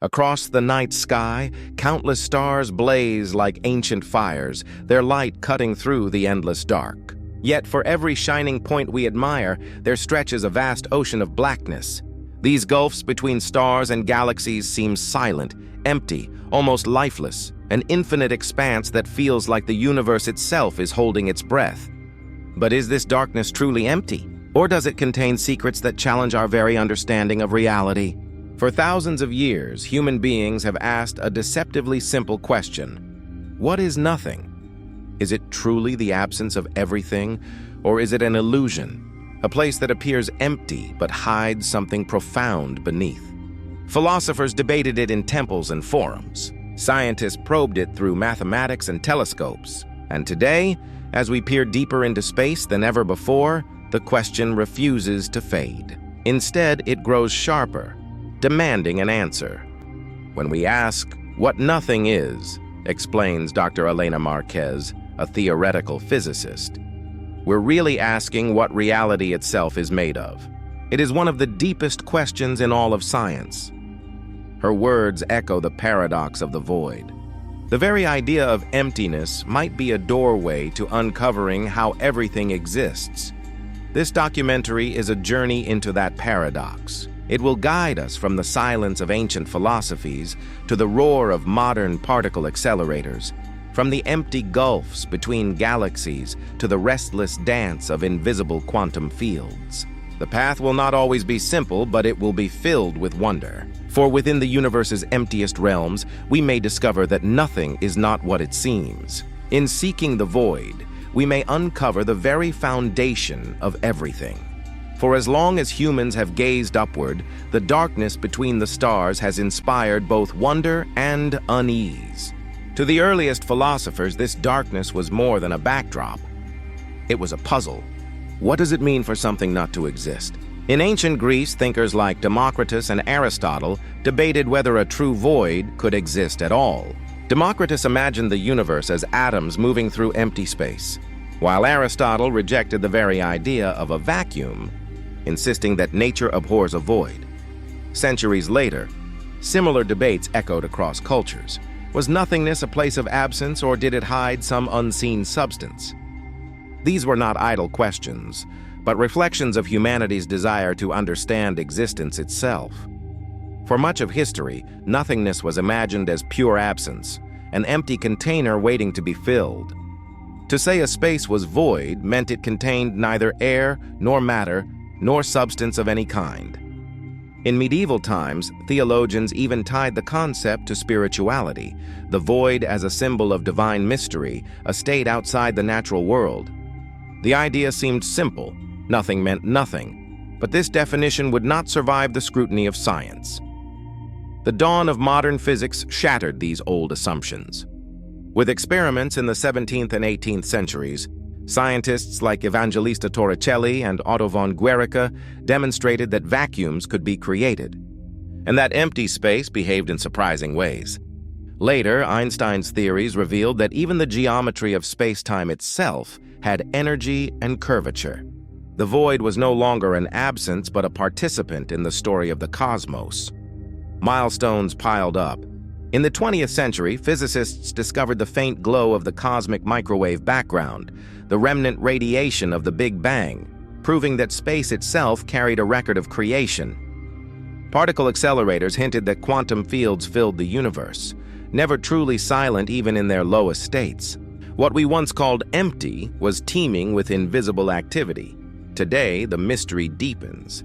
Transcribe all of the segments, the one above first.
Across the night sky, countless stars blaze like ancient fires, their light cutting through the endless dark. Yet for every shining point we admire, there stretches a vast ocean of blackness. These gulfs between stars and galaxies seem silent, empty, almost lifeless, an infinite expanse that feels like the universe itself is holding its breath. But is this darkness truly empty? Or does it contain secrets that challenge our very understanding of reality? For thousands of years, human beings have asked a deceptively simple question. What is nothing? Is it truly the absence of everything, or is it an illusion, a place that appears empty but hides something profound beneath? Philosophers debated it in temples and forums. Scientists probed it through mathematics and telescopes. And today, as we peer deeper into space than ever before, the question refuses to fade. Instead, it grows sharper, demanding an answer. When we ask what nothing is, explains Dr. Elena Marquez, a theoretical physicist, we're really asking what reality itself is made of. It is one of the deepest questions in all of science. Her words echo the paradox of the void. The very idea of emptiness might be a doorway to uncovering how everything exists. This documentary is a journey into that paradox. It will guide us from the silence of ancient philosophies to the roar of modern particle accelerators, from the empty gulfs between galaxies to the restless dance of invisible quantum fields. The path will not always be simple, but it will be filled with wonder. For within the universe's emptiest realms, we may discover that nothing is not what it seems. In seeking the void, we may uncover the very foundation of everything. For as long as humans have gazed upward, the darkness between the stars has inspired both wonder and unease. To the earliest philosophers, this darkness was more than a backdrop. It was a puzzle. What does it mean for something not to exist? In ancient Greece, thinkers like Democritus and Aristotle debated whether a true void could exist at all. Democritus imagined the universe as atoms moving through empty space, while Aristotle rejected the very idea of a vacuum, insisting that nature abhors a void. Centuries later, similar debates echoed across cultures. Was nothingness a place of absence, or did it hide some unseen substance? These were not idle questions, but reflections of humanity's desire to understand existence itself. For much of history, nothingness was imagined as pure absence, an empty container waiting to be filled. To say a space was void meant it contained neither air nor matter, nor substance of any kind. In medieval times, theologians even tied the concept to spirituality, the void as a symbol of divine mystery, a state outside the natural world. The idea seemed simple. Nothing meant nothing. But this definition would not survive the scrutiny of science. The dawn of modern physics shattered these old assumptions. With experiments in the 17th and 18th centuries, scientists like Evangelista Torricelli and Otto von Guericke demonstrated that vacuums could be created, and that empty space behaved in surprising ways. Later, Einstein's theories revealed that even the geometry of space-time itself had energy and curvature. The void was no longer an absence, but a participant in the story of the cosmos. Milestones piled up. In the 20th century, physicists discovered the faint glow of the cosmic microwave background, the remnant radiation of the Big Bang, proving that space itself carried a record of creation. Particle accelerators hinted that quantum fields filled the universe, never truly silent even in their lowest states. What we once called empty was teeming with invisible activity. Today, the mystery deepens.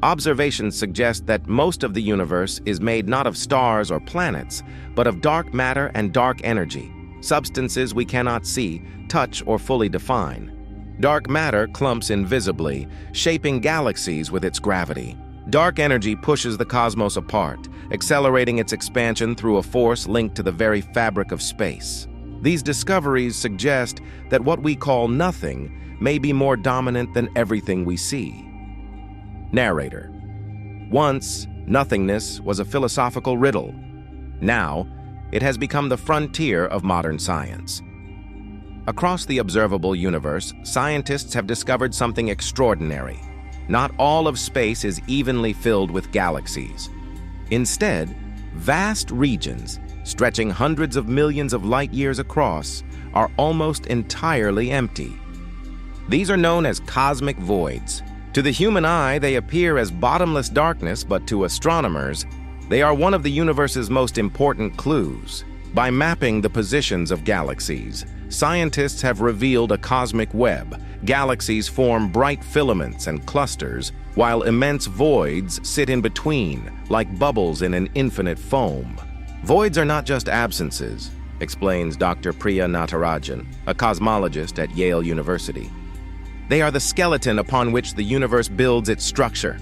Observations suggest that most of the universe is made not of stars or planets, but of dark matter and dark energy, substances we cannot see, touch, or fully define. Dark matter clumps invisibly, shaping galaxies with its gravity. Dark energy pushes the cosmos apart, accelerating its expansion through a force linked to the very fabric of space. These discoveries suggest that what we call nothing may be more dominant than everything we see. Narrator. Once, nothingness was a philosophical riddle. Now, it has become the frontier of modern science. Across the observable universe, scientists have discovered something extraordinary. Not all of space is evenly filled with galaxies. Instead, Vast regions, stretching hundreds of millions of light-years across, are almost entirely empty. These are known as cosmic voids. To the human eye, they appear as bottomless darkness, but to astronomers, they are one of the universe's most important clues. By mapping the positions of galaxies, scientists have revealed a cosmic web. Galaxies form bright filaments and clusters, while immense voids sit in between, like bubbles in an infinite foam. Voids are not just absences, explains Dr. Priya Natarajan, a cosmologist at Yale University. They are the skeleton upon which the universe builds its structure.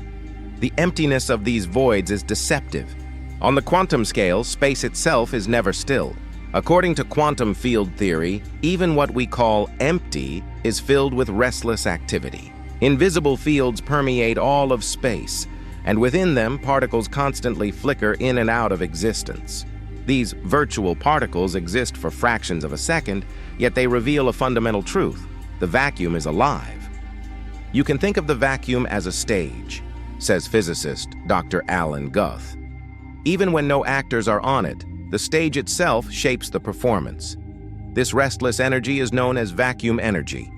The emptiness of these voids is deceptive. On the quantum scale, space itself is never still. According to quantum field theory, even what we call empty is filled with restless activity. Invisible fields permeate all of space, and within them, particles constantly flicker in and out of existence. These virtual particles exist for fractions of a second, yet they reveal a fundamental truth: the vacuum is alive. You can think of the vacuum as a stage, says physicist Dr. Alan Guth. Even when no actors are on it, the stage itself shapes the performance. This restless energy is known as vacuum energy.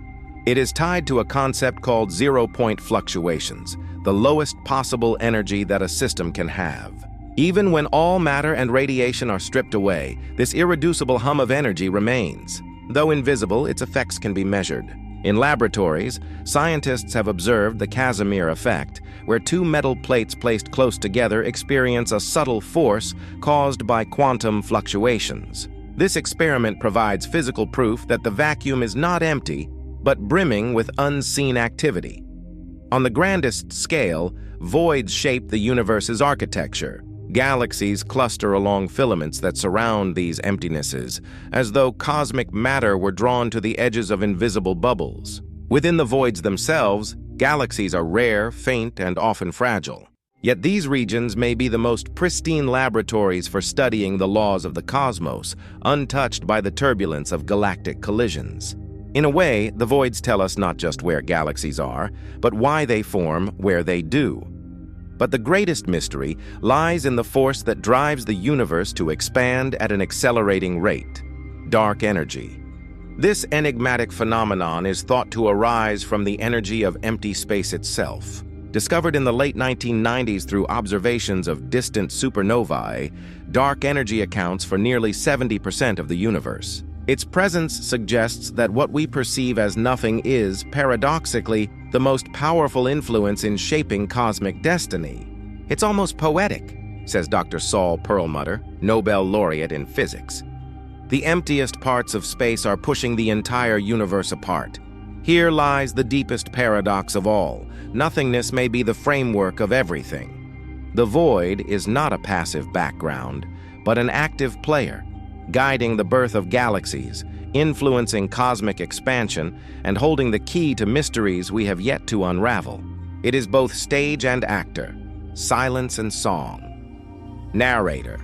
It is tied to a concept called zero-point fluctuations, the lowest possible energy that a system can have. Even when all matter and radiation are stripped away, this irreducible hum of energy remains. Though invisible, its effects can be measured. In laboratories, scientists have observed the Casimir effect, where two metal plates placed close together experience a subtle force caused by quantum fluctuations. This experiment provides physical proof that the vacuum is not empty, but brimming with unseen activity. On the grandest scale, voids shape the universe's architecture. Galaxies cluster along filaments that surround these emptinesses, as though cosmic matter were drawn to the edges of invisible bubbles. Within the voids themselves, galaxies are rare, faint, and often fragile. Yet these regions may be the most pristine laboratories for studying the laws of the cosmos, untouched by the turbulence of galactic collisions. In a way, the voids tell us not just where galaxies are, but why they form where they do. But the greatest mystery lies in the force that drives the universe to expand at an accelerating rate: dark energy. This enigmatic phenomenon is thought to arise from the energy of empty space itself. Discovered in the late 1990s through observations of distant supernovae, dark energy accounts for nearly 70% of the universe. Its presence suggests that what we perceive as nothing is, paradoxically, the most powerful influence in shaping cosmic destiny. It's almost poetic, says Dr. Saul Perlmutter, Nobel laureate in physics. The emptiest parts of space are pushing the entire universe apart. Here lies the deepest paradox of all. Nothingness may be the framework of everything. The void is not a passive background, but an active player, guiding the birth of galaxies, influencing cosmic expansion, and holding the key to mysteries we have yet to unravel. It is both stage and actor, silence and song. Narrator.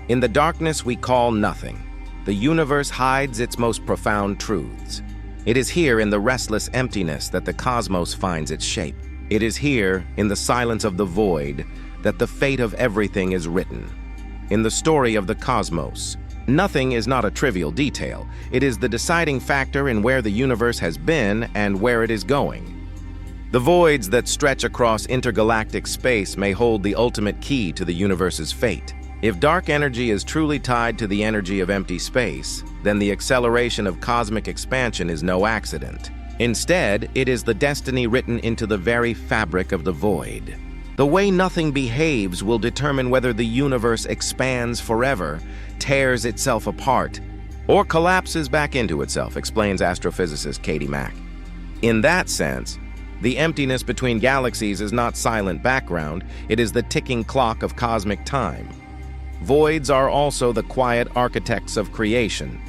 In the darkness we call nothing, the universe hides its most profound truths. It is here in the restless emptiness that the cosmos finds its shape. It is here, in the silence of the void, that the fate of everything is written. In the story of the cosmos, nothing is not a trivial detail. It is the deciding factor in where the universe has been and where it is going. The voids that stretch across intergalactic space may hold the ultimate key to the universe's fate. If dark energy is truly tied to the energy of empty space, then the acceleration of cosmic expansion is no accident. Instead, it is the destiny written into the very fabric of the void. The way nothing behaves will determine whether the universe expands forever, tears itself apart, or collapses back into itself, explains astrophysicist Katie Mack. In that sense, the emptiness between galaxies is not silent background, it is the ticking clock of cosmic time. Voids are also the quiet architects of creation.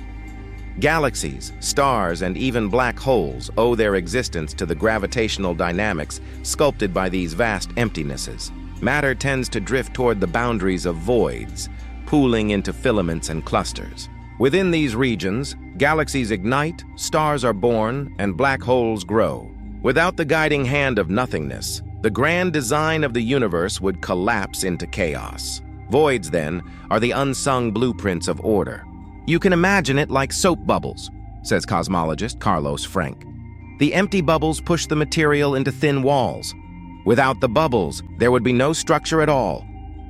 Galaxies, stars, and even black holes owe their existence to the gravitational dynamics sculpted by these vast emptinesses. Matter tends to drift toward the boundaries of voids, pooling into filaments and clusters. Within these regions, galaxies ignite, stars are born, and black holes grow. Without the guiding hand of nothingness, the grand design of the universe would collapse into chaos. Voids, then, are the unsung blueprints of order. You can imagine it like soap bubbles, says cosmologist Carlos Frank. The empty bubbles push the material into thin walls. Without the bubbles, there would be no structure at all.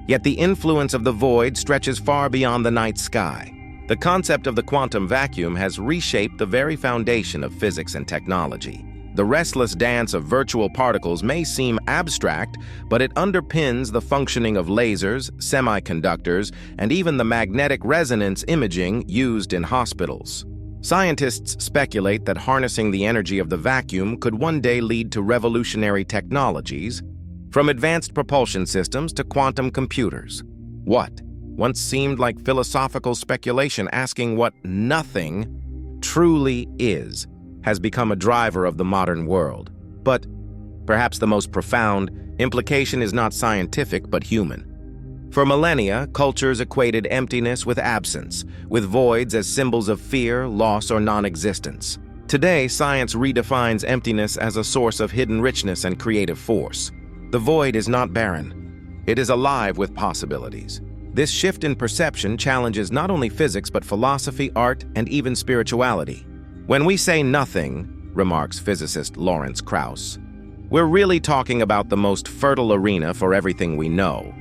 Yet the influence of the void stretches far beyond the night sky. The concept of the quantum vacuum has reshaped the very foundation of physics and technology. The restless dance of virtual particles may seem abstract, but it underpins the functioning of lasers, semiconductors, and even the magnetic resonance imaging used in hospitals. Scientists speculate that harnessing the energy of the vacuum could one day lead to revolutionary technologies, from advanced propulsion systems to quantum computers. What once seemed like philosophical speculation asking what nothing truly is has become a driver of the modern world. But perhaps the most profound implication is not scientific but human. For millennia, cultures equated emptiness with absence, with voids as symbols of fear, loss, or non-existence. Today, science redefines emptiness as a source of hidden richness and creative force. The void is not barren. It is alive with possibilities. This shift in perception challenges not only physics but philosophy, art, and even spirituality. When we say nothing, remarks physicist Lawrence Krauss, we're really talking about the most fertile arena for everything we know.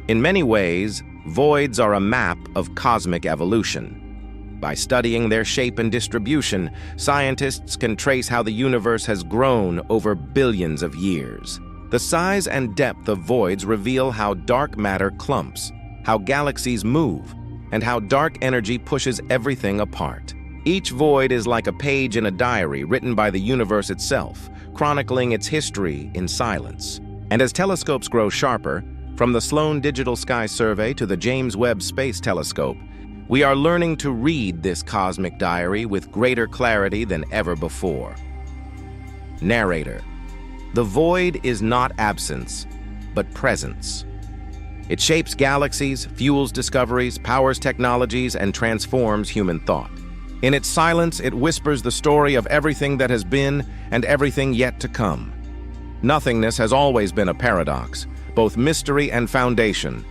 In many ways, voids are a map of cosmic evolution. By studying their shape and distribution, scientists can trace how the universe has grown over billions of years. The size and depth of voids reveal how dark matter clumps, how galaxies move, and how dark energy pushes everything apart. Each void is like a page in a diary written by the universe itself, chronicling its history in silence. And as telescopes grow sharper, from the Sloan Digital Sky Survey to the James Webb Space Telescope, we are learning to read this cosmic diary with greater clarity than ever before. Narrator. The void is not absence, but presence. It shapes galaxies, fuels discoveries, powers technologies, and transforms human thought. In its silence, it whispers the story of everything that has been and everything yet to come. Nothingness has always been a paradox, both mystery and foundation.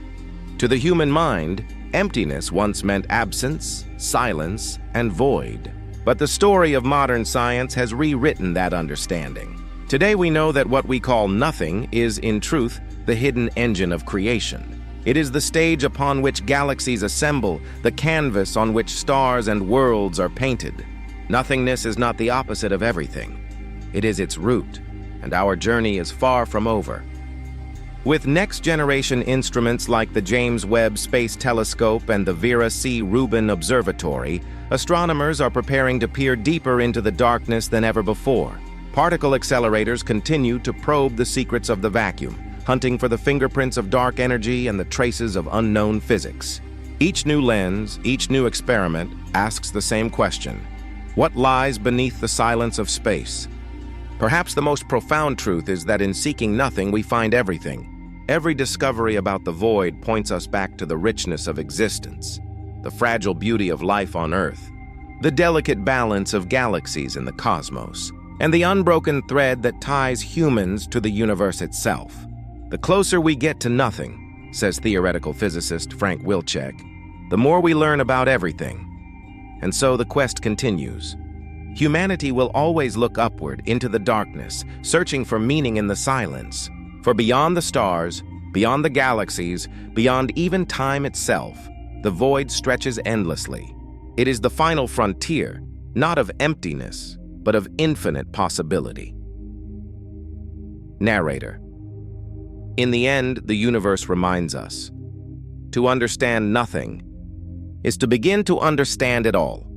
To the human mind, emptiness once meant absence, silence, and void. But the story of modern science has rewritten that understanding. Today we know that what we call nothing is, in truth, the hidden engine of creation. It is the stage upon which galaxies assemble, the canvas on which stars and worlds are painted. Nothingness is not the opposite of everything. It is its root, and our journey is far from over. With next-generation instruments like the James Webb Space Telescope and the Vera C. Rubin Observatory, astronomers are preparing to peer deeper into the darkness than ever before. Particle accelerators continue to probe the secrets of the vacuum, hunting for the fingerprints of dark energy and the traces of unknown physics. Each new lens, each new experiment asks the same question: what lies beneath the silence of space? Perhaps the most profound truth is that in seeking nothing, we find everything. Every discovery about the void points us back to the richness of existence, the fragile beauty of life on Earth, the delicate balance of galaxies in the cosmos, and the unbroken thread that ties humans to the universe itself. The closer we get to nothing, says theoretical physicist Frank Wilczek, the more we learn about everything. And so the quest continues. Humanity will always look upward into the darkness, searching for meaning in the silence. For beyond the stars, beyond the galaxies, beyond even time itself, the void stretches endlessly. It is the final frontier, not of emptiness, but of infinite possibility. Narrator. In the end, the universe reminds us, to understand nothing is to begin to understand it all.